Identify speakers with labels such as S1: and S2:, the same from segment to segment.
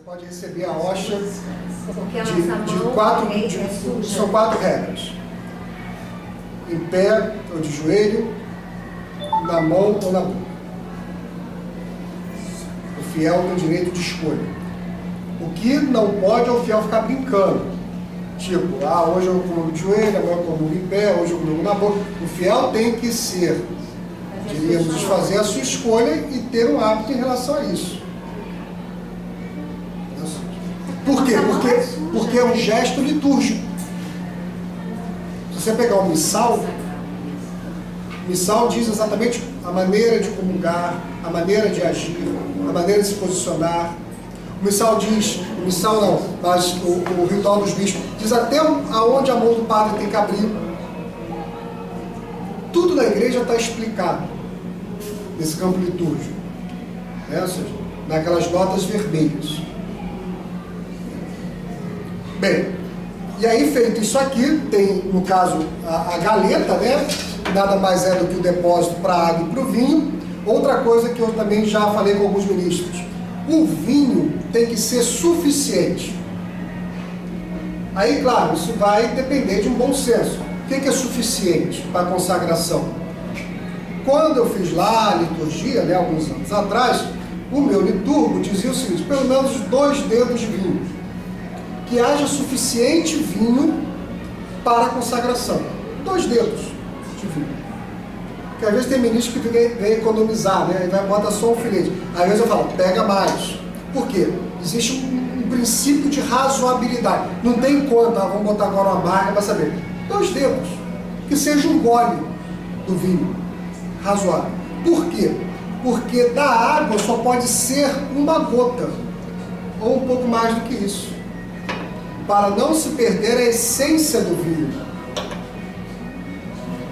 S1: pode receber a hóstia
S2: Porque a nossa mão é suja.
S1: São 4 regras. Em pé ou de joelho, na mão ou na boca. O fiel tem direito de escolha. O que não pode é o fiel ficar brincando. Tipo, hoje eu como de joelho, amanhã eu como em pé, hoje eu como na boca. O fiel tem que ser, diríamos, fazer a sua escolha e ter um hábito em relação a isso. Por quê? Porque é um gesto litúrgico. Se você pegar o missal diz exatamente a maneira de comungar, a maneira de agir, a maneira de se posicionar. O missal não, mas o ritual dos bispos diz até aonde a mão do padre tem que abrir. Tudo na igreja está explicado nesse campo litúrgico, né? Ou seja, naquelas notas vermelhas. Bem, e aí feito isso aqui, tem no caso a galeta, né? Nada mais é do que o depósito para a água e para o vinho. Outra coisa que eu também já falei com alguns ministros: o vinho tem que ser suficiente. Aí, claro, isso vai depender de um bom senso. O que é suficiente para a consagração? Quando eu fiz lá a liturgia, né, alguns anos atrás, o meu liturgo dizia o seguinte: pelo menos 2 dedos de vinho. Que haja suficiente vinho para a consagração. 2 dedos de vinho. Porque às vezes tem ministro que vem economizar, né? E vai botar só um filete. Às vezes eu falo, pega mais. Por quê? Existe um princípio de razoabilidade. Não tem conta, vamos botar agora uma marca para saber. 2 dedos. Que seja um gole do vinho. Razoável. Por quê? Porque da água só pode ser uma gota. Ou um pouco mais do que isso. Para não se perder a essência do vinho.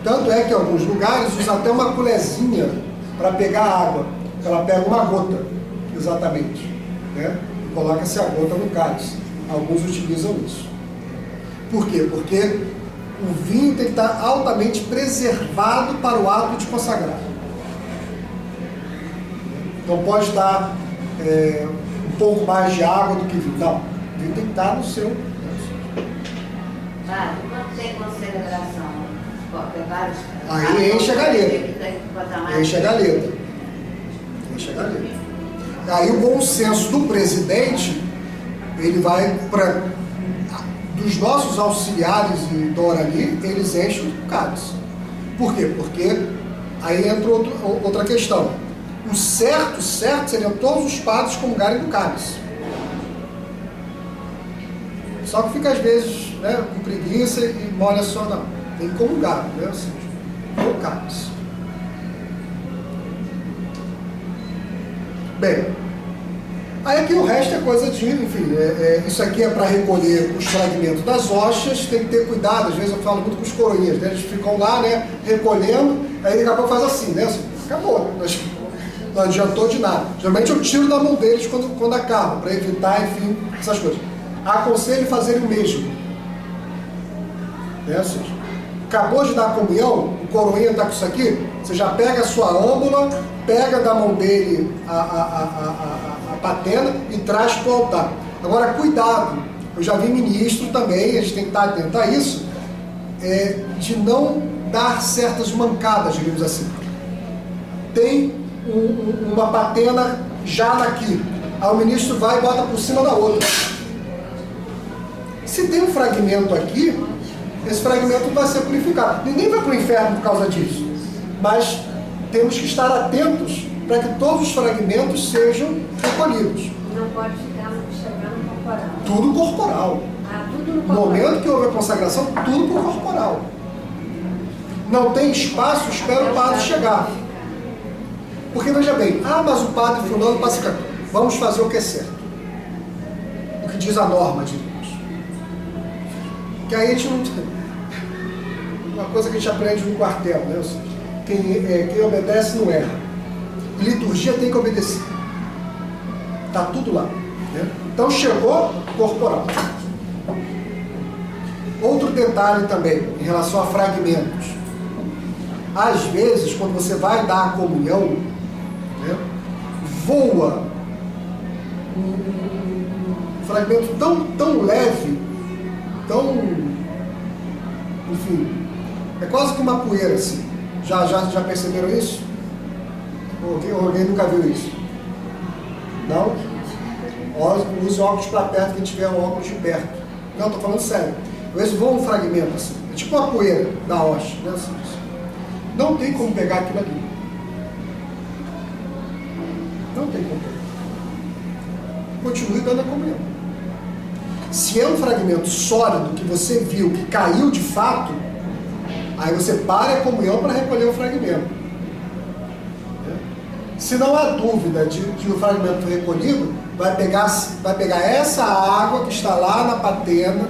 S1: Tanto é que em alguns lugares usa até uma colherzinha para pegar a água. Ela pega uma gota, exatamente, né? E coloca-se a gota no cálice. Alguns utilizam isso. Por quê? Porque o vinho tem que estar altamente preservado para o ato de consagrar. Não pode estar um pouco mais de água do que vinho. Não. O vinho tem que estar no seu...
S2: Quando tem consagração,
S1: aí enche a galeta. Enche a galeta. Aí o bom senso do presidente, ele vai para... Dos nossos auxiliares e do orali, eles enchem o cálice. Por quê? Porque aí entra outra questão. O certo seriam todos os padres comungarem do cálice. Só que fica às vezes, né, com preguiça e molha só, não. Tem que comungar, né? Ou seja, o cálice. Bem, aí aqui o resto é coisa de, enfim, isso aqui é para recolher os fragmentos das hóstias, tem que ter cuidado. Às vezes eu falo muito com os coroinhas, né? Eles ficam lá, né, recolhendo, aí daqui a pouco faz assim, né? Acabou, não adiantou de nada. Geralmente eu tiro da mão deles quando acaba, para evitar, enfim, essas coisas. Aconselho fazer o mesmo. Ou seja, acabou de dar a comunhão, o coroinha está com isso aqui, você já pega a sua âmbula, pega da mão dele a patena e traz para o altar. Agora, cuidado, eu já vi ministro também, a gente tem que estar atento a isso, de não dar certas mancadas, digamos assim. Tem uma patena já daqui, aí o ministro vai e bota por cima da outra. Se tem um fragmento aqui, esse fragmento vai ser purificado. Ninguém vai para o inferno por causa disso. Mas temos que estar atentos para que todos os fragmentos sejam recolhidos.
S2: Não pode ficar chegando corporal.
S1: Tudo corporal.
S2: Tudo no
S1: No
S2: corporal.
S1: momento que houve a consagração, tudo por corporal. Não tem espaço, espera o padre chegar. Porque veja bem, mas o padre fulano passa. Vamos fazer o que é certo. O que diz a norma de Deus. Que aí a gente não tem. Uma coisa que a gente aprende no quartel, né? Ou seja, quem obedece não erra. E liturgia tem que obedecer. Está tudo lá. Né? Então chegou corporal. Outro detalhe também, em relação a fragmentos. Às vezes, quando você vai dar a comunhão, né, voa um fragmento tão leve, tão, enfim, é quase que uma poeira assim. Já perceberam isso? Ou alguém nunca viu isso? Não? Use óculos para perto, quem tiver um óculos de perto. Não, estou falando sério. Às vezes voa um fragmento assim, é tipo uma poeira da hoste, né? Assim, não tem como pegar aquilo ali. Não tem como pegar. Continue dando a comunhão. Se é um fragmento sólido que você viu que caiu de fato, aí você para a comunhão para recolher o fragmento. Se não há dúvida de que o fragmento foi recolhido, vai pegar essa água que está lá na patena,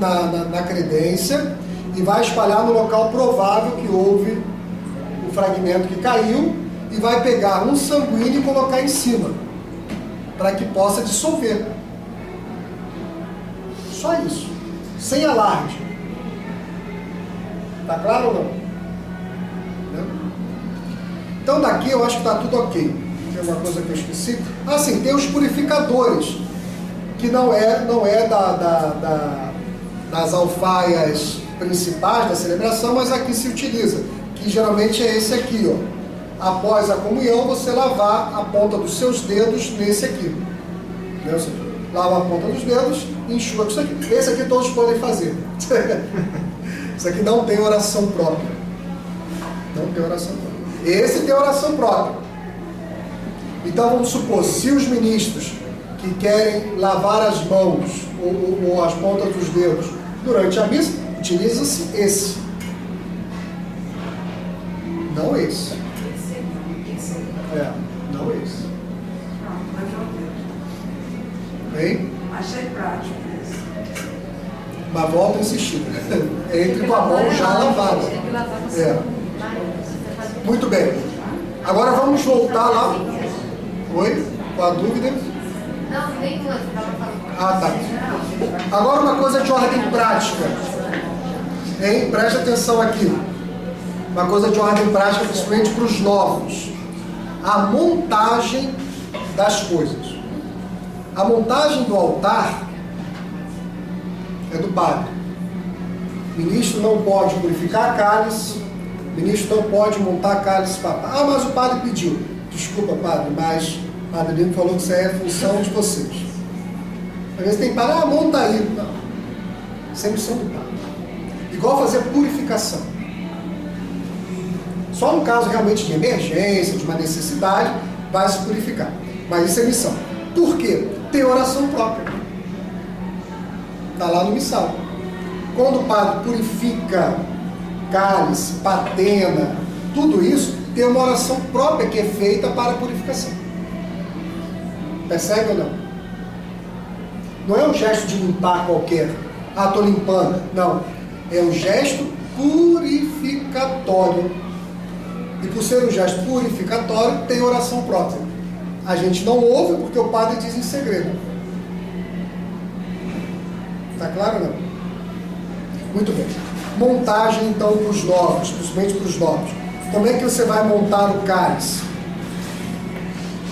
S1: na credência, e vai espalhar no local provável que houve o fragmento que caiu, e vai pegar um sanguíneo e colocar em cima, para que possa dissolver. Só isso. Sem alarde. Está claro ou não? Então daqui eu acho que está tudo ok. Tem uma coisa que eu esqueci. Ah, sim, tem os purificadores, que não é das alfaias principais da celebração, mas aqui se utiliza, que geralmente é esse aqui, ó. Após a comunhão, você lavar a ponta dos seus dedos nesse aqui. Ou seja, lava a ponta dos dedos e enxuga com isso aqui. Esse aqui todos podem fazer. Isso aqui não tem oração própria. Não tem oração própria. Esse tem oração própria. Então vamos supor, se os ministros que querem lavar as mãos ou as pontas dos dedos durante a missa, utiliza-se esse. Não esse. Não esse. Bem?
S3: Achei prático isso.
S1: Mas volto a insistir. Entre com a mão já lavada. Muito bem. Agora vamos voltar lá. Oi? Com a dúvida?
S2: Não, nem duas, estava falando.
S1: Ah, tá. Agora uma coisa de ordem prática. Hein? Preste atenção aqui. Uma coisa de ordem prática, principalmente para os novos. A montagem das coisas. A montagem do altar é do padre. O ministro não pode purificar cálice. O ministro não pode montar cálice para... Ah, mas o padre pediu. Desculpa, padre, mas o padre Lino falou que isso é função de vocês. Às vezes tem padre, monta aí. Não. Isso é missão do padre. Igual fazer purificação. Só no caso realmente de emergência, de uma necessidade, vai se purificar. Mas isso é missão. Por quê? Tem oração própria. Está lá no missal. Quando o padre purifica cálice, patena, tudo isso, tem uma oração própria que é feita para a purificação. Percebe ou não? Não é um gesto de limpar qualquer. Ah, estou limpando. Não. É um gesto purificatório. E por ser um gesto purificatório, tem oração própria. A gente não ouve porque o padre diz em segredo. Está claro ou não? Muito bem. Montagem então para os novos, principalmente para os novos. Como é que você vai montar o cálice?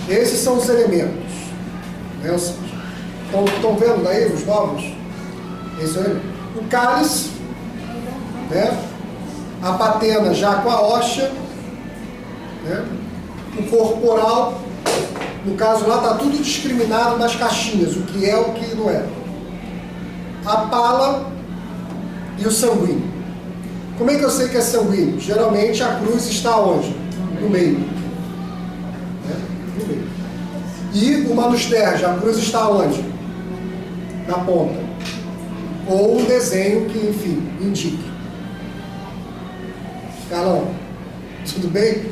S1: Esses são os elementos. Né? Estão vendo daí os novos? Esse é o elemento. O cálice, né? A patena já com a hóstia, né? O corporal, no caso lá está tudo discriminado nas caixinhas, o que é, o que não é. A pala e o sanguíneo. Como é que eu sei que é sanguíneo? Geralmente a cruz está onde? No meio. Né? No meio. E o manustério, a cruz está onde? Na ponta. Ou um desenho que, enfim, indique. Carlão, tudo bem?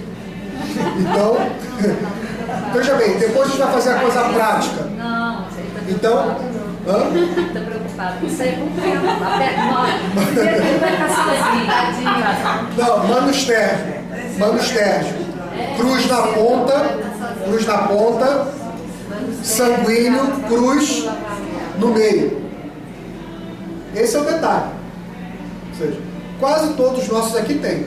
S1: Então, veja bem, depois a gente vai fazer a coisa prática.
S2: Não, você está
S1: então,
S2: Estou preocupado. Isso aí é complicado.
S1: Não, manustério. Cruz na ponta, sanguíneo, cruz no meio. Esse é o detalhe. Ou seja, quase todos os nossos aqui tem.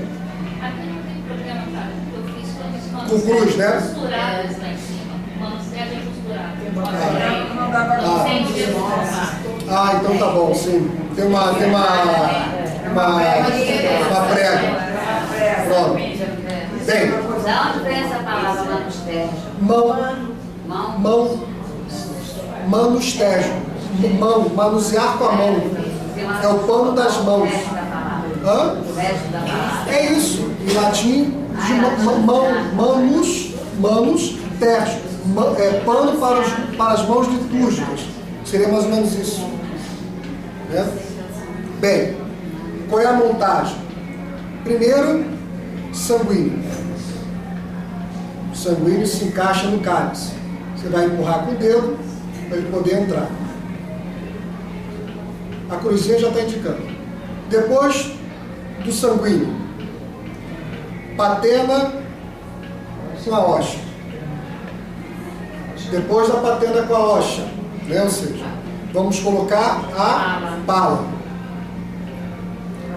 S4: Aqui não tem problema, cara. Eu fiz todos
S1: Com cruz, né?
S4: costurados lá em cima. O manustério é costurado.
S3: Não dá para
S1: Ah, então tá bom, sim. Tem uma prega. Pronto. Bem,
S2: Da onde vem essa palavra manustério?
S1: manustério. Mão, manusear com a mão. É o pano das mãos. Hã?
S2: O resto da palavra.
S1: É isso. Em latim, manus, terço. É pano para as mãos litúrgicas. Seria mais ou menos isso. Né? Bem, qual é a montagem? Primeiro, sanguíneo. O sanguíneo se encaixa no cálice. Você vai empurrar com o dedo para ele poder entrar. A cruzinha já está indicando. Depois do sanguíneo, patena com a hóstia. Depois da patena com a hóstia, né? Ou seja, vamos colocar a pala.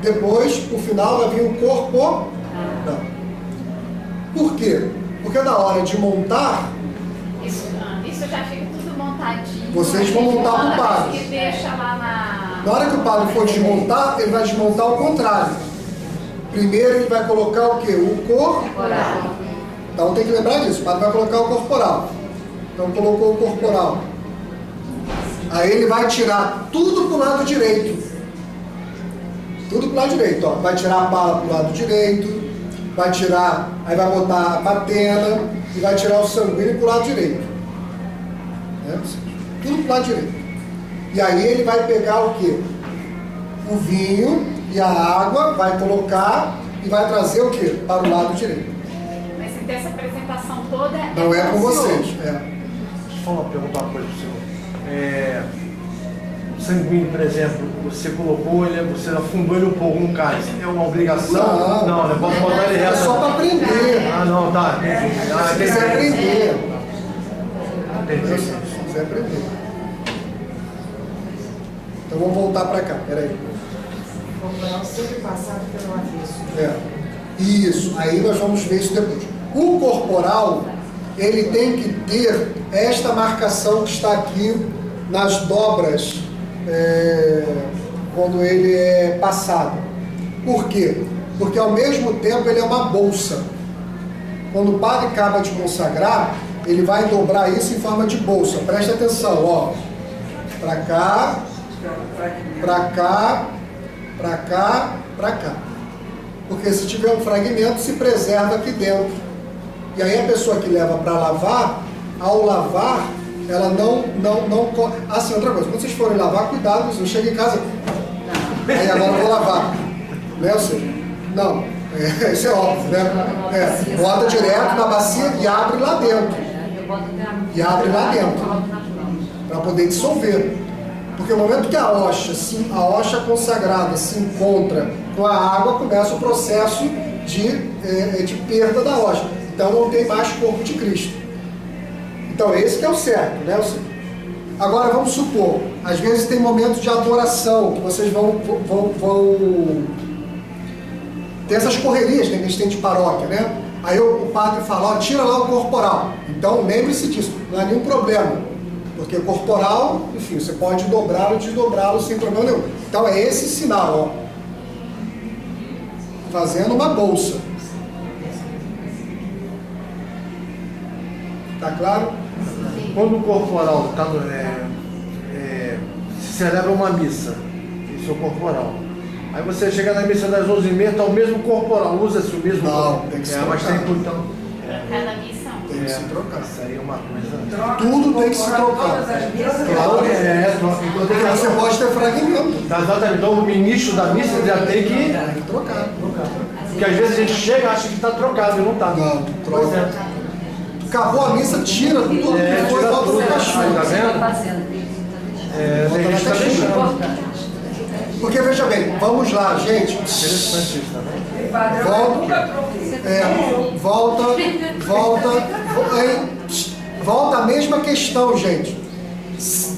S1: Depois, por final, vai vir o corpo. Não. Por quê? Porque na hora de montar,
S4: Isso já fica tudo montadinho.
S1: Vocês vão montar pro padre.
S4: Que deixa lá
S1: na hora que o padre for desmontar, ele vai desmontar ao contrário. Primeiro ele vai colocar o quê? O corporal. Então tem que lembrar disso, o padre vai colocar o corporal. Então colocou o corporal. Aí ele vai tirar tudo pro lado direito. Tudo pro lado direito, ó. Vai tirar a pala pro lado direito, vai tirar, aí vai botar a patena e vai tirar o sanguíneo pro lado direito. Né? Tudo pro lado direito. E aí ele vai pegar o quê? O vinho e a água, vai colocar e vai trazer o quê? Para o lado direito.
S4: Mas então essa apresentação toda
S1: Não é com vocês. É.
S5: Deixa eu falar, perguntar uma coisa para o senhor. O sanguíneo, por exemplo, você colocou ele, você afundou ele um pouco no cálice. É uma obrigação? Não, né? Pode botar ele reto.
S1: É só para aprender.
S5: Ah, não, tá.
S1: Se quiser aprender.
S5: Entendi.
S1: Se quiser aprender. Então vamos voltar para cá, peraí.
S3: O corporal sempre passado pelo avesso.
S1: É. Isso, aí nós vamos ver isso depois. O corporal, ele tem que ter esta marcação que está aqui nas dobras, quando ele é passado. Por quê? Porque ao mesmo tempo ele é uma bolsa. Quando o padre acaba de consagrar, ele vai dobrar isso em forma de bolsa. Presta atenção, ó. Para cá, para cá, para cá, para cá. Porque se tiver um fragmento, se preserva aqui dentro. E aí a pessoa que leva para lavar, ao lavar, ela não... Assim, outra coisa, quando vocês forem lavar, cuidado, não chega em casa, aí agora eu vou lavar. Né, ou seja, não, isso é óbvio, né? Bota direto na bacia e abre lá dentro. E abre lá dentro, para poder dissolver. Porque no momento que a hóstia consagrada se encontra com a água, começa o processo de perda da hóstia. Então não tem mais corpo de Cristo. Então esse que é o certo, né? Agora vamos supor, às vezes tem momentos de adoração, que vocês vão ter essas correrias que a gente tem de paróquia, né? Aí o padre fala, ó, tira lá o corporal. Então lembre-se disso, não há nenhum problema. Porque corporal, enfim, você pode dobrá-lo e desdobrá-lo sem problema nenhum. Então é esse sinal, ó. Fazendo uma bolsa. Tá claro?
S5: Quando o corporal está se celebra uma missa, isso é o corporal. Aí você chega na missa das 11h30, está o mesmo corporal, usa-se o mesmo
S1: Não,
S5: corporal.
S1: tem que se
S5: mas
S1: trocar.
S5: tem então.
S4: cada missão.
S1: Tem que se trocar.
S5: Isso aí é uma coisa.
S3: Troca
S1: Tudo
S3: o
S1: tem que se
S3: corporal
S1: trocar.
S3: todas as mesas.
S1: Claro.
S5: Troca. Então,
S1: Porque você pode ter fragmento.
S5: tá, exatamente. Então o ministro da missa já tem que
S1: Tem que trocar.
S5: Porque às vezes a gente chega e acha que está trocado e não está.
S1: Não,
S5: Pois
S1: troca.
S5: é.
S1: Acabou a missa, tira tudo que foi e
S5: tira
S1: volta no
S5: tudo.
S1: caixão.
S5: Tá vendo? Tem gente que está deixando.
S1: Porque veja bem, vamos lá, gente.
S5: Interessante isso também.
S3: E padre, eu
S1: Volta.
S3: nunca troquei.
S1: Volta a mesma questão, gente.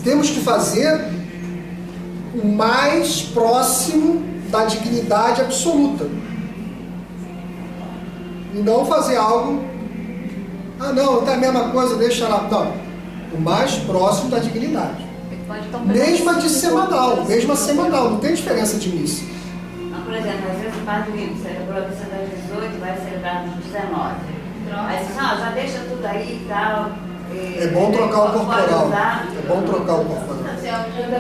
S1: Temos que fazer o mais próximo da dignidade absoluta. E não fazer algo, não, tá a mesma coisa, deixa lá. Não, o mais próximo da dignidade. Mesma de semanal, mesma semanal, não tem diferença de missa.
S6: Não, por exemplo, às vezes o padre Lino celebrou a missa das 18 e vai celebrar nos 19. Aí diz, não, já deixa tudo aí e tal.
S1: É bom trocar o corporal. É bom trocar o corporal.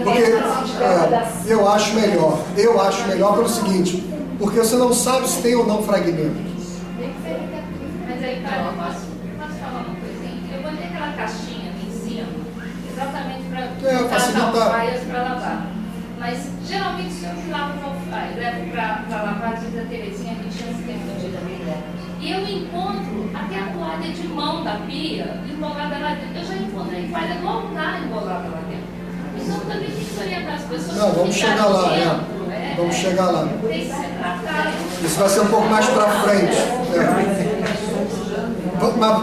S1: Porque eu acho melhor pelo seguinte, porque você não sabe se tem ou não fragmento.
S4: Mas aí, cara, eu posso falar uma coisinha? Eu botei aquela caixinha ali em cima, exatamente para
S1: facilitar.
S4: as alfaias para lavar. Mas, geralmente, se eu lavo uma alfaia, levo para lavar, diz a Terezinha, a gente chama tempo de vida. E eu encontro até a toalha de mão da pia embolada lá dentro. Eu já encontrei toalha do altar embolada lá dentro. Então, também tem que orientar as pessoas.
S1: Não, vamos chegar lá, vamos chegar lá.
S4: Tem que ser tratado.
S1: Isso vai ser um pouco mais para frente.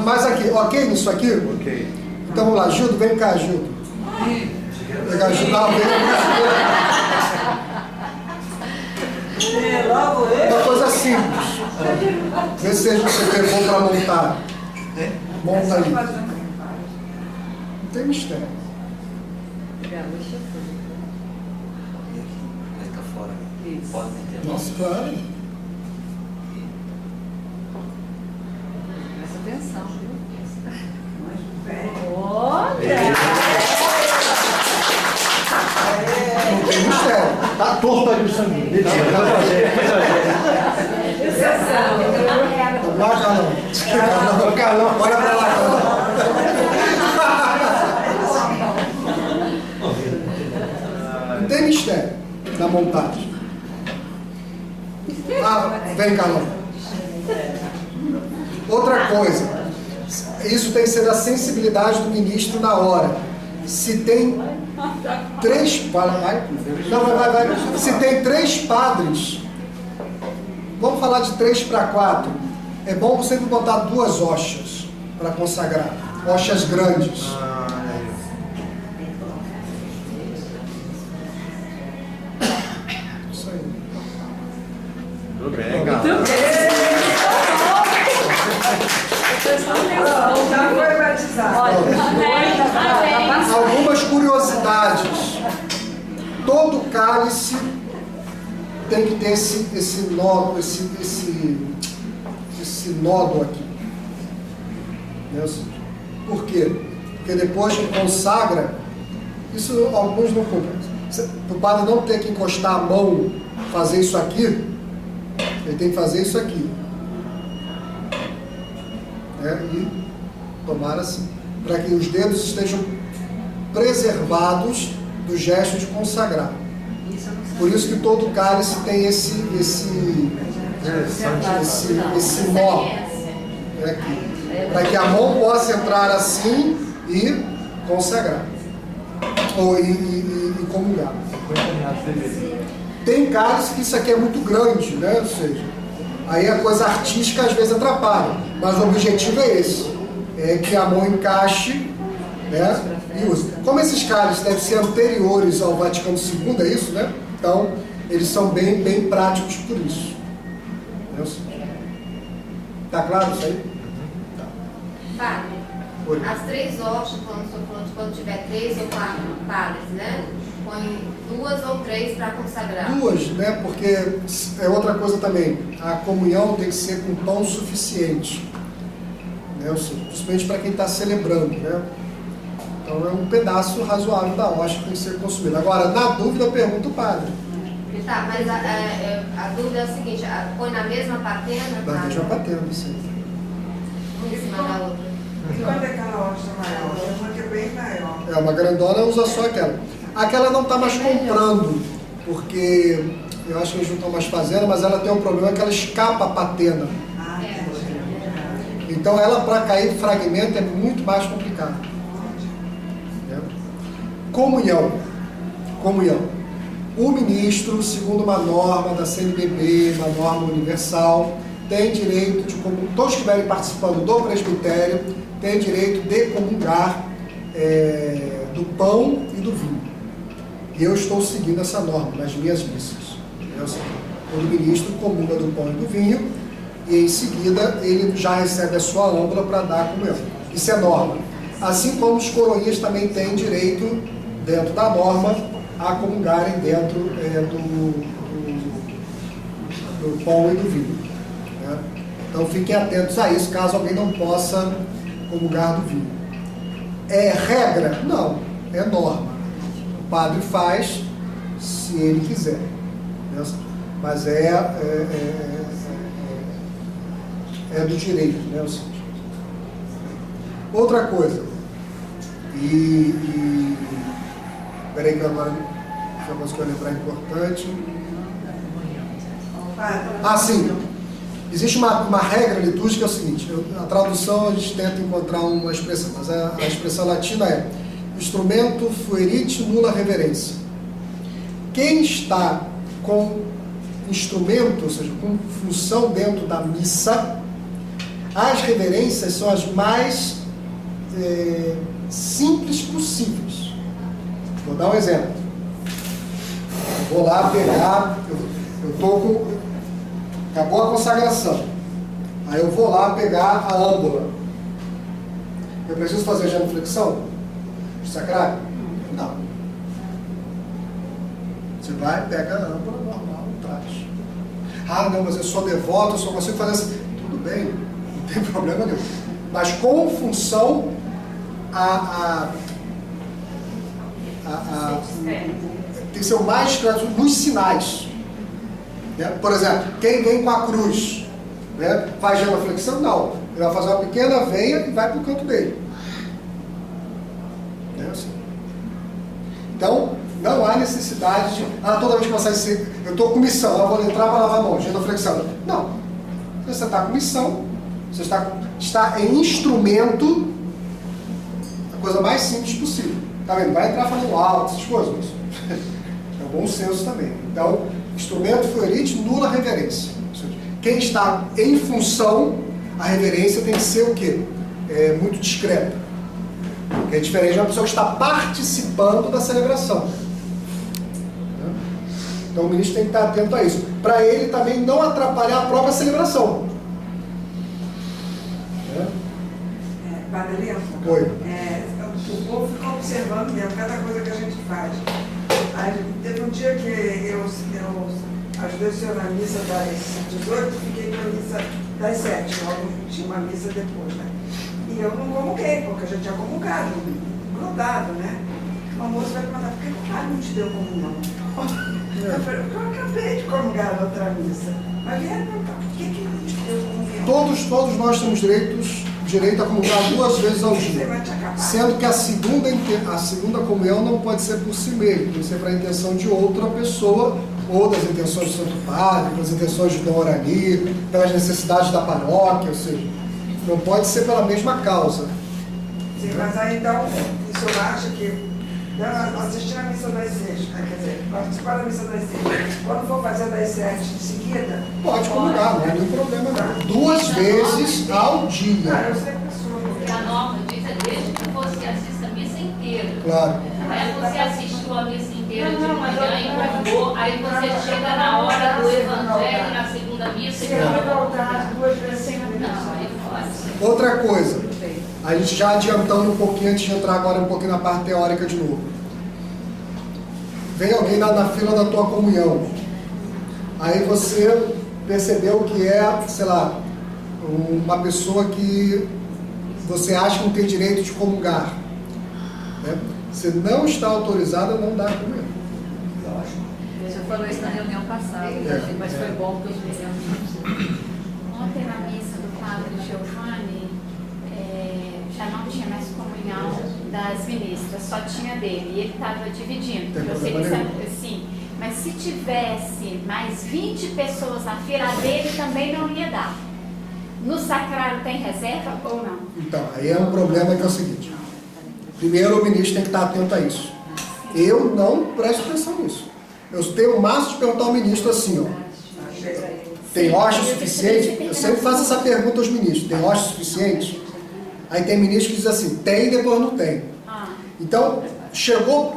S1: Mas aqui, ok nisso aqui?
S5: Ok.
S1: Então vamos lá, Gildo, vem cá, Gildo. Pegar ajudar, uma coisa simples. Vê se você pegou para montar. Monta aí. Não tem mistério.
S7: Vai ficar fora. Pode meter.
S1: Nossa, claro.
S3: Presta atenção, viu?
S1: Não tem mistério.
S5: Tá torto ali o sangue.
S1: Lá, Carlão. Olha pra lá, Carlão. Não tem mistério na montagem. Vem, Carlão. Outra coisa, isso tem que ser da sensibilidade do ministro na hora. Se tem vai. Se tem 3 padres, vamos falar de 3 para 4. É bom sempre botar 2 hóstias para consagrar, hóstias grandes. Isso aí.
S5: Tudo bem, cara.
S3: Já foi batizado.
S1: Algumas curiosidades. Todo cálice tem que ter esse nódo, esse nódo aqui. Por quê? Porque depois que consagra, isso alguns não cumprem. O padre não tem que encostar a mão, fazer isso aqui, ele tem que fazer isso aqui. E tomar assim, para que os dedos estejam preservados do gesto de consagrar. Por isso que todo cálice tem esse nó aqui, para que a mão possa entrar assim e consagrar e comungar. Tem cálice que isso aqui é muito grande, né? Ou seja, aí a coisa artística às vezes atrapalha, mas o objetivo é esse, é que a mão encaixe, né, e use. Como esses cálices devem ser anteriores ao Vaticano II, é isso, né? Então, eles são bem práticos por isso. Tá claro isso aí? Tá.
S2: Padre, as 3 hóstias, quando tiver 3 ou 4 padres, né? Põe 2 ou 3 para consagrar. 2,
S1: né? Porque é outra coisa também. A comunhão tem que ser com pão suficiente, né? Principalmente para quem está celebrando, né? Então é um pedaço razoável da hóstia que tem que ser consumido. Agora, na dúvida, pergunta o padre.
S2: Tá, mas a dúvida é a seguinte, põe na mesma patena?
S1: Na mesma patena, sim.
S2: Uma em cima da outra.
S3: E quando é aquela hóstia maior? Tem uma que é bem maior.
S1: Uma grandona usa só aquela. Aquela não está mais comprando, porque eu acho que eles não estão mais fazendo, mas ela tem um problema que ela escapa a patena. Então ela, para cair fragmento, é muito mais complicado. Comunhão. O ministro, segundo uma norma da CNBB, uma norma universal, tem direito de comungar, todos que estiverem participando do presbitério, têm direito de comungar do pão e do vinho. E eu estou seguindo essa norma nas minhas missas. O ministro comunga do pão e do vinho, e em seguida ele já recebe a sua âmbula para dar a comunhão. Isso é norma. Assim como os coroinhas também têm direito dentro da norma, a comungarem dentro do pão e do vinho. Né? Então fiquem atentos a isso, caso alguém não possa comungar do vinho. É regra? Não, é norma. O padre faz se ele quiser. Né? Mas é do direito. Né? Outra coisa, peraí que agora deixa eu ver se eu lembrar importante. Sim. Existe uma regra litúrgica, é o seguinte, a tradução a gente tenta encontrar uma expressão, mas a expressão latina é instrumento fuerit nulla reverência. Quem está com instrumento, ou seja, com função dentro da missa, as reverências são as mais simples possíveis. Vou dar um exemplo. Eu vou lá pegar, eu estou com... Acabou a consagração. Aí eu vou lá pegar a âmbula. Eu preciso fazer genuflexão? Sacrário? Não. Você vai, pega a âmbula normal e traz. Não, mas eu sou devoto, eu só consigo fazer assim. Tudo bem, não tem problema nenhum. Mas com função tem que ser o mais claro nos sinais. Né? Por exemplo, quem vem com a cruz, né, faz genuflexão? Não. Ele vai fazer uma pequena veia e vai para o canto dele. É assim. Então, não há necessidade de... toda vez que você sai, eu estou com missão, eu vou entrar para lavar a mão, genuflexão. Não. Você está com missão, você está em instrumento, a coisa mais simples possível. Tá vendo? Vai entrar falando alto, essas coisas. É bom senso também. Então, instrumento fuerit nulla reverência. Quem está em função, a reverência tem que ser o quê? Muito discreta. É diferente de uma pessoa que está participando da celebração. Então o ministro tem que estar atento a isso. Para ele também não atrapalhar a própria celebração.
S3: Padre Lento,
S1: Oi.
S3: O povo fica observando mesmo cada coisa que a gente faz. Aí, teve um dia que eu ajudei o senhor na missa das 18, fiquei na missa das 7, logo tinha uma missa depois, né? E eu não comunguei, porque eu já tinha comungado, grudado, né? O moço vai perguntar, por que o padre não te deu comunhão? Eu falei, eu acabei de comungar na outra missa. Mas vieram perguntar, por que não te deu comunhão?
S1: Todos nós temos direito a comungar 2 vezes ao dia. Sendo que a segunda comunhão não pode ser por si mesmo, tem que ser para a intenção de outra pessoa, ou das intenções do Santo Padre, das intenções de Dom Orani, pelas necessidades da paróquia, ou seja, não pode ser pela mesma causa.
S3: Sim, mas aí então, o senhor acha que assistir a missa das 6, quer dizer, participar da missa das 6, quando for fazer das 7 em seguida?
S1: Pode comungar, não é nenhum problema não. 2 vezes ao dia.
S3: Eu sei que
S4: Porque a norma diz desde que você assista a missa inteira.
S1: Claro.
S4: Aí você assistiu a missa inteira de manhã e comungou, aí você chega na hora do evangelho, na segunda missa e
S3: você vai voltar 2 vezes sem a missa.
S4: não, aí pode.
S1: Outra coisa, a gente já adiantando um pouquinho, antes de entrar agora um pouquinho na parte teórica de novo. Vem alguém na fila da tua comunhão. Aí você percebeu que é, sei lá, uma pessoa que você acha que não tem direito de comungar. Né? Você não está autorizado a não dar a comunhão.
S8: Você falou isso na reunião passada, mas foi bom porque os meninos...
S9: Ontem na missa do padre Giovanni, já não tinha mais comunhão das ministras, só tinha dele, e ele estava dividindo. Eu sei que sim, mas se tivesse mais 20 pessoas na fila dele, também não ia dar. No sacrário tem reserva ou não?
S1: Então, aí é um problema que é o seguinte. Primeiro, o ministro tem que estar atento a isso. Eu não presto atenção nisso. Eu tenho o máximo de perguntar ao ministro assim, ó. Tem hóstia suficiente? Eu sempre faço essa pergunta aos ministros. Tem hóstia suficiente? Aí tem ministro que diz assim, tem e depois não tem. Então, chegou,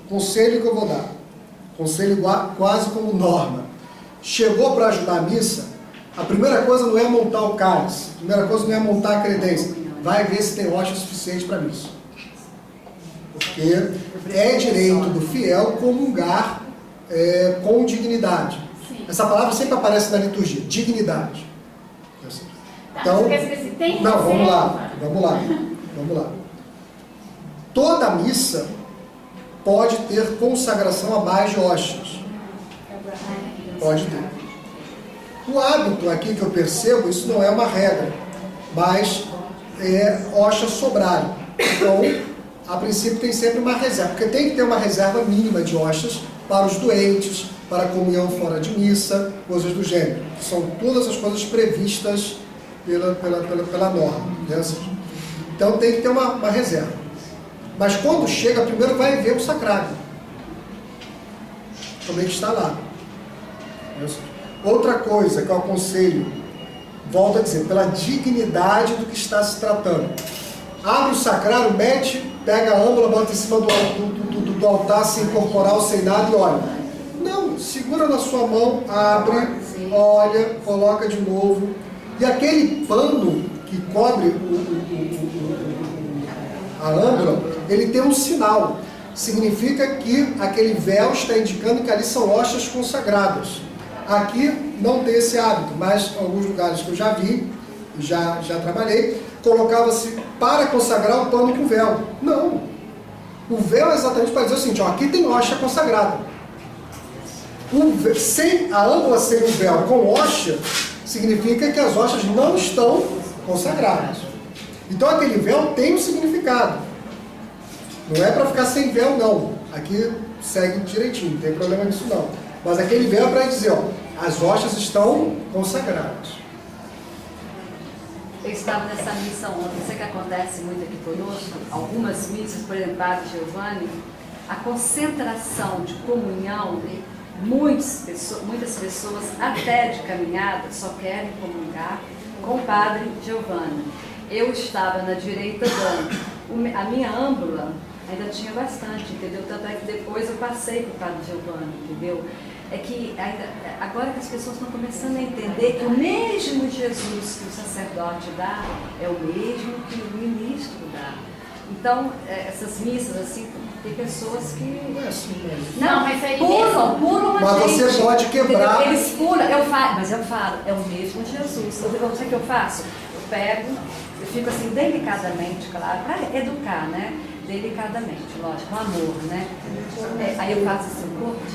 S1: conselho que eu vou dar. Conselho quase como norma. Chegou para ajudar a missa, a primeira coisa não é montar o cálice. A primeira coisa não é montar a credência. Vai ver se tem hóstia suficiente para missa. Porque porque é direito do fiel comungar com dignidade.
S9: Sim.
S1: Essa palavra sempre aparece na liturgia, dignidade.
S9: Então, tem
S1: não, vamos
S9: reserva?
S1: lá. Toda missa pode ter consagração a mais de hóstias. Pode ter. O hábito aqui que eu percebo, isso não é uma regra, mas hóstias sobrarem. Então, a princípio tem sempre uma reserva, porque tem que ter uma reserva mínima de hóstias para os doentes, para a comunhão fora de missa, coisas do gênero. São todas as coisas previstas pela norma. Né? Então tem que ter uma reserva. Mas quando chega, primeiro vai ver o sacrário. Como é que está lá. Outra coisa que eu aconselho, volto a dizer, pela dignidade do que está se tratando. Abre o sacrário, pega a âmbula, bota em cima do altar, sem corporal, sem nada e olha. Não, segura na sua mão, abre, olha, coloca de novo. E aquele pano que cobre a âmbula, ele tem um sinal. Significa que aquele véu está indicando que ali são hóstias consagradas. Aqui não tem esse hábito, mas em alguns lugares que eu já vi, já trabalhei, colocava-se para consagrar o pano com véu. Não. O véu é exatamente para dizer o seguinte, ó, aqui tem hóstia consagrada. A âmbula sem o véu com hóstia, significa que as hóstias não estão consagradas. Então aquele véu tem um significado. Não é para ficar sem véu, não. Aqui segue direitinho, não tem problema nisso não. Mas aquele véu é para dizer, ó, as hóstias estão consagradas.
S8: Eu estava nessa missa ontem, sei que acontece muito aqui conosco, algumas missas, por exemplo, Padre Giovanni, a concentração de comunhão, muitas pessoas, até de caminhada, só querem comungar com o Padre Giovanni. Eu estava na direita dando, a minha âmbula ainda tinha bastante, entendeu? Tanto é que depois eu passei para o Padre Giovanni, entendeu? É que agora que as pessoas estão começando a entender que o mesmo Jesus que o sacerdote dá é o mesmo que o ministro dá. Então, essas missas, assim, tem pessoas que...
S1: Não é assim mesmo.
S9: Não, mas aí
S8: pulam a
S1: mas
S8: gente.
S1: você pode quebrar.
S8: Entendeu? Eles pulam, mas eu falo, é o mesmo Jesus. Sabe o que eu faço? Eu pego, eu fico assim, delicadamente, claro, para educar, né? Delicadamente, lógico, com amor, né? Aí eu faço assim,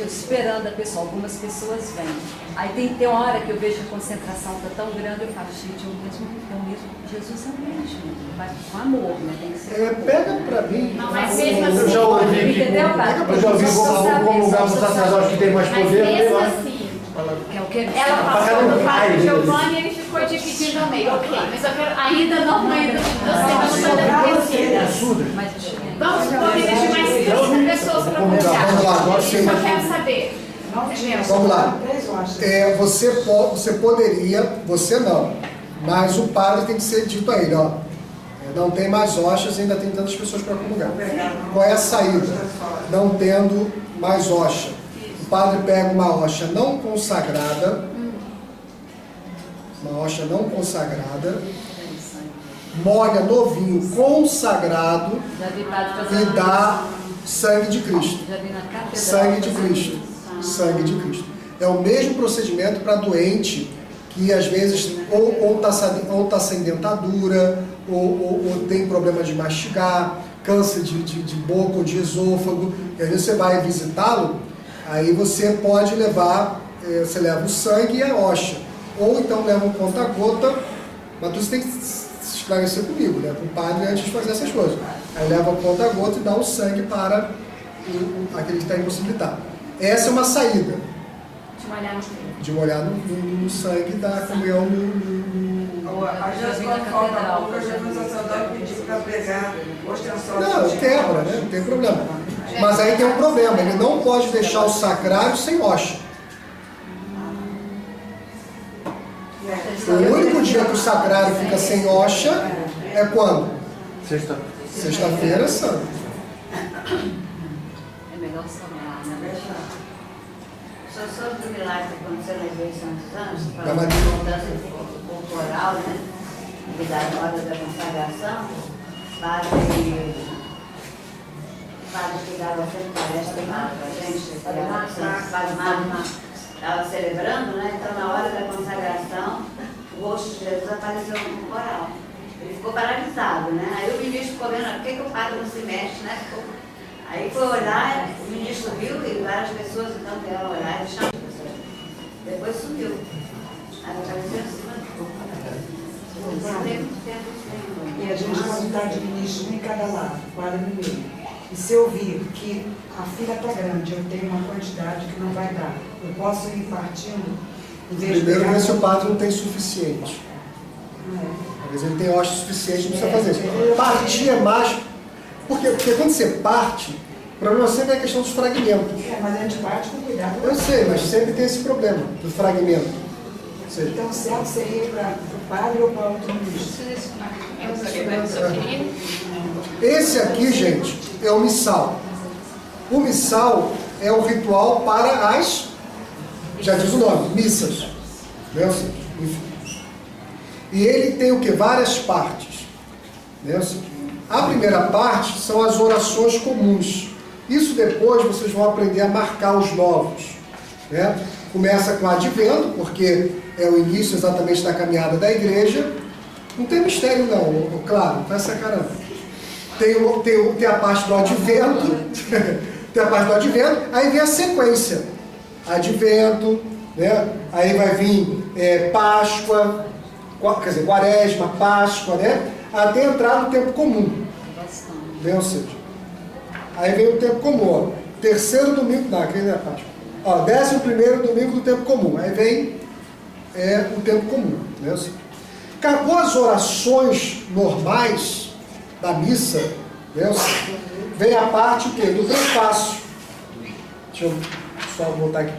S8: esperando a pessoa, algumas pessoas vêm. Aí tem uma hora que eu vejo a concentração está tão grande, eu falo, gente, é o mesmo, Jesus é o mesmo, mas com amor, né? Tem que ser
S1: Pega pra mim.
S9: Não, mas mesmo assim,
S5: Eu já ouvi aqui,
S8: entendeu, Padre?
S5: eu já ouvi comungar com o sacerdote que tem mais
S9: mas
S5: poder.
S9: mesmo assim,
S8: Que é o que?
S9: ela passou do Padre Giovanni e ele ficou dividindo ao meio. Ok, mas eu quero ainda não vamos supor que existe mais 30 pessoas para comungar.
S1: Vamos lá, agora
S9: Eu
S1: sim.
S9: só quero saber.
S1: Vamos lá. Você poderia, você não, mas o padre tem que ser dito a ele, ó, não tem mais hóstias, ainda tem tantas pessoas para comungar. Qual é a saída? Não tendo mais hóstia. O padre pega uma hóstia não consagrada, molha no vinho consagrado e dá sangue de Cristo. Sangue de Cristo. Sangue de Cristo. É o mesmo procedimento para doente que às vezes ou tá sem dentadura, ou tem problema de mastigar, câncer de boca ou de esôfago, e às vezes você vai visitá-lo, aí você pode levar, você leva o sangue e a hóstia, ou então leva um conta-gota, mas você tem que se esclarecer comigo, né, com o padre antes de fazer essas coisas. Aí leva o conta-gota e dá o sangue para aquele que está impossibilitado. Essa é uma saída. De molhar no sangue da comunhão
S3: Às vezes quando falta pouco, às vezes o sacerdote pediu para pegar ostensório.
S1: Não, quebra, né? Não tem problema. Mas aí tem um problema, ele não pode deixar o sacrário sem hóstia. O único dia que o sacrário fica sem hóstia é quando? Sexta-feira santa.
S8: É melhor somar, né?
S6: Só sobre o milagre que aconteceu na igreja de Santos Anjos,
S1: Da
S6: para a
S1: Maria.
S6: mudança corporal, né? Que dá na hora da consagração, padre padre que dava sempre palestra lá pra gente, Padre Marcos, estava celebrando, né? Então na hora da consagração, o rosto de Jesus apareceu no coral. Ele ficou paralisado, né? Aí o ministro ficou vendo, por que o padre não se mexe, né? Aí foi olhar, o ministro viu e várias pessoas então vieram olhar e chamou. Depois sumiu. Aí apareceu em cima do corpo.
S3: E a gente não está de ministro em cada lado, quadro no meio. E se eu vir que a fila está grande, eu tenho uma quantidade que não vai dar, eu posso ir partindo?
S1: Primeiro, ver se o padre não tem suficiente. Às vezes ele tem hóstia suficiente, não precisa fazer isso. Partir é mais... Porque quando você parte, o problema sempre é a questão dos fragmentos.
S3: Mas a gente parte com cuidado.
S1: Eu sei, mas sempre tem esse problema do fragmento.
S3: Então o certo seria para o padre ou para outro ministro?
S1: Esse aqui, gente, é o missal. O missal é o ritual para as, já diz o nome, missas. Né? Enfim. E ele tem o que? Várias partes. Né? A primeira parte são as orações comuns. Isso depois vocês vão aprender a marcar os novos. Né? Começa com o advento, porque é o início exatamente da caminhada da igreja. Não tem mistério não, claro, não faz essa cara não. Tem a parte do advento, tem a parte do advento, aí vem a sequência. Advento, né? Aí vai vir Páscoa, quer dizer, Quaresma, Páscoa, né? Até entrar no tempo comum. Né? Ou seja, aí vem o tempo comum, ó. Terceiro domingo, não, aqui não é Páscoa. Ó, 11º domingo do tempo comum. Aí vem o tempo comum. Né? Ou seja, acabou as orações normais da missa, né? Vem a parte o quê? Do prefácio. Deixa eu só botar aqui.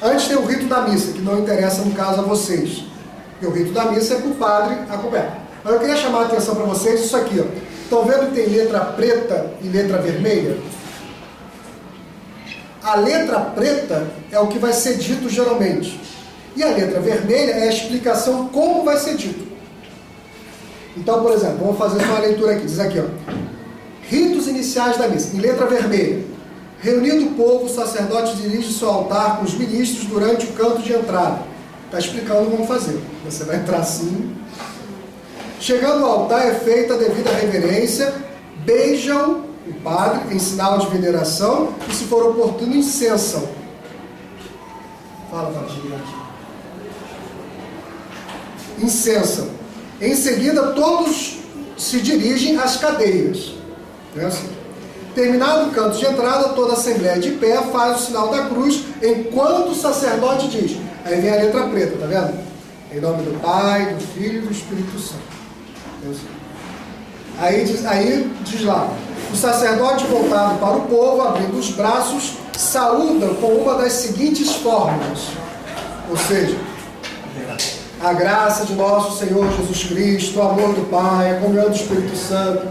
S1: Antes tem o rito da missa, que não interessa no caso a vocês. Porque o rito da missa é para o padre acompanhar. Mas eu queria chamar a atenção para vocês isso aqui, ó. Estão vendo que tem letra preta e letra vermelha? A letra preta é o que vai ser dito geralmente. E a letra vermelha é a explicação como vai ser dito. Então, por exemplo, vamos fazer só uma leitura aqui. Diz aqui, ó. Ritos iniciais da missa. Em letra vermelha. Reunido o povo, o sacerdote dirige seu altar com os ministros durante o canto de entrada. Está explicando como fazer. Você vai entrar assim. Chegando ao altar é feita a devida reverência. Beijam o padre em sinal de veneração e, se for oportuno, incensam. Fala, padre. Incensam. Em seguida, todos se dirigem às cadeiras. Né? Assim. Terminado o canto de entrada, toda a assembleia de pé faz o sinal da cruz enquanto o sacerdote diz. Aí vem a letra preta, tá vendo? Em nome do Pai, do Filho e do Espírito Santo. Aí diz lá, o sacerdote voltado para o povo, abrindo os braços, saúda com uma das seguintes fórmulas. Ou seja, a graça de nosso Senhor Jesus Cristo, o amor do Pai, a comunhão do Espírito Santo.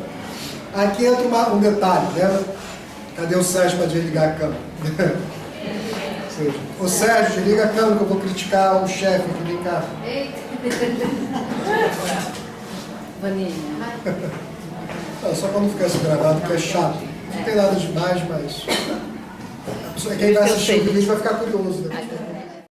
S1: Aqui entra um detalhe, né? Cadê o Sérgio para desligar a câmera? Ô Sérgio, desliga a câmera que eu vou criticar o chefe aqui, vem cá.
S8: Vaninha.
S1: Não, só para não ficar assim gravado, porque é chato. Não tem nada demais, mas quem vai assistir o vídeo vai ficar curioso, né?